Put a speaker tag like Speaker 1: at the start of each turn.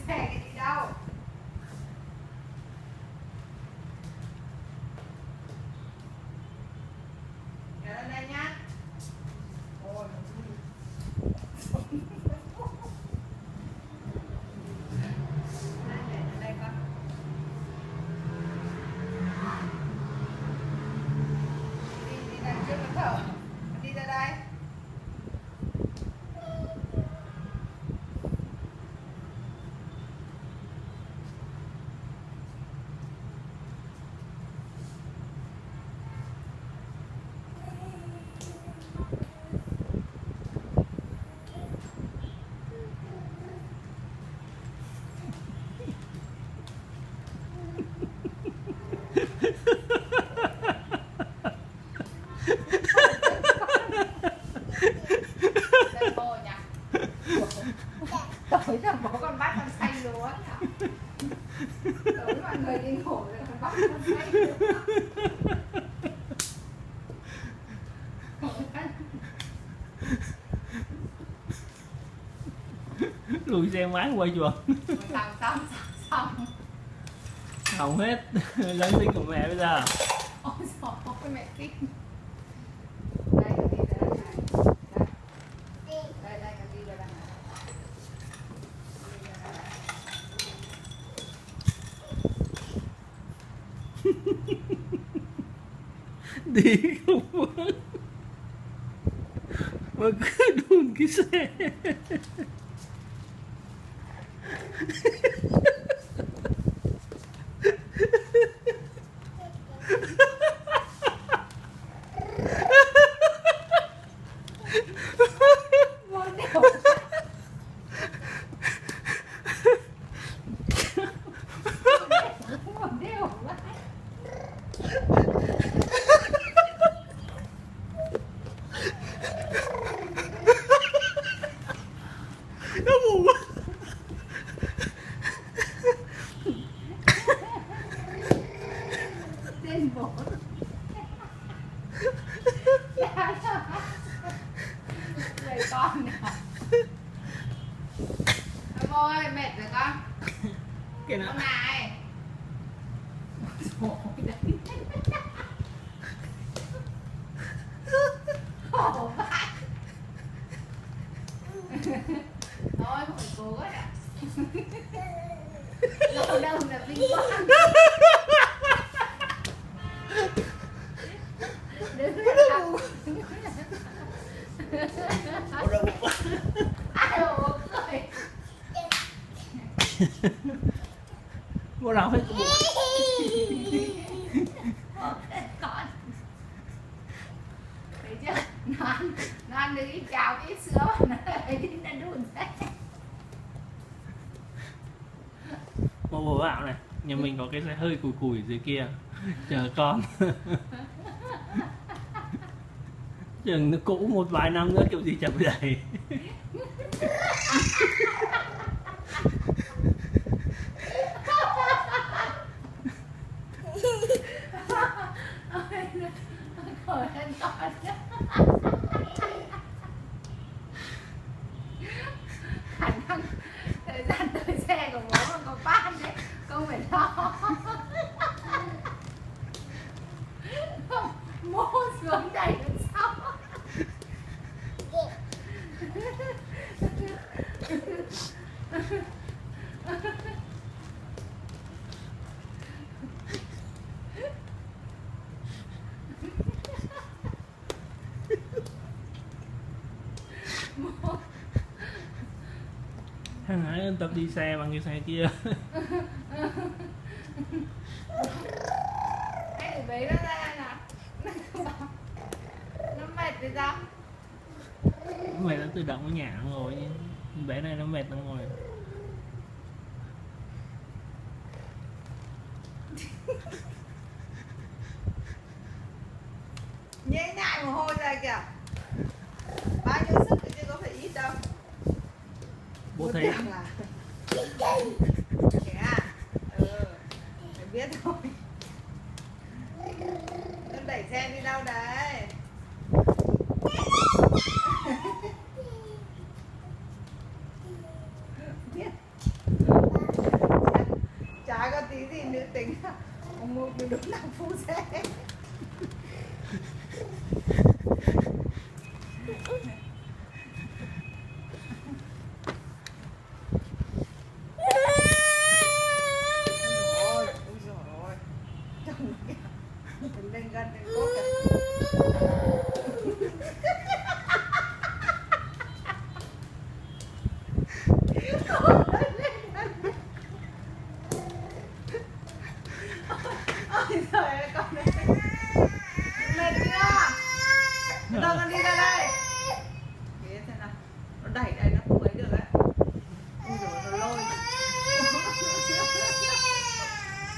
Speaker 1: xe cái đi đâu. Kéo lên đây nhá. Ôi đây con. Đi đằng trước nó thở. Đi ra đây. Tối là bố con bắt con xanh lúa nhỉ? Tối mọi người đi ngủ rồi con bắt con xanh lúa.
Speaker 2: Lùi xe máy quay chuồng.
Speaker 1: Xong.
Speaker 2: Hỏng hết. Lớn tiếng của mẹ bây giờ.
Speaker 1: Ôi trời mẹ thích. Đây con đi ra đây. Đây con đi ra đây.
Speaker 2: Đi không vớt mà cứ đun cái xe. Nó buồn quá.
Speaker 1: Tên bố. Người con nào. Em ơi, mệt rồi con.
Speaker 2: Cái nào?
Speaker 1: Con này. Ôi đấy. Khổ vãi. Thôi không phải cố ấy ạ. Lâu đâu là vinh quang. Đứng lên nào. Ai mà bố cười.
Speaker 2: Bố nào hết bụng.
Speaker 1: Con. Thấy chưa? Nó ăn được ít cháo ít sữa mà nó lại đi nó đun ra.
Speaker 2: Bố bảo này, nhà mình có cái xe hơi cùi cùi dưới kia chờ con. Chừng nó cũ một vài năm nữa kiểu gì chậm dậy.
Speaker 1: Khổ lên con. Khả năng thời gian tới xe của bố mà có ban đấy, không phải lo. Không, mô xuống đầy làm sao.
Speaker 2: Thằng Hải tập đi xe bằng cái xe kia.
Speaker 1: Hãy để bế nó ra nào. Nó mệt rồi sao?
Speaker 2: Mẹ đã tự động ở nhà rồi, bé này nó mệt lắm rồi.
Speaker 1: Nhễ nhại mồ hôi ra kìa. Bao nhiêu sức thì chứ có phải ít đâu.
Speaker 2: Bố thấy
Speaker 1: Thế à? Phải biết thôi. Em đẩy xe đi đâu đấy? Biết. tính ông mua cái đúng là phu xe. Ôi dồi ôi, chồng kìa, đừng gần đừng cốt kìa. Ôi giời ơi con này mệt chưa? Đâu con đi ra đây.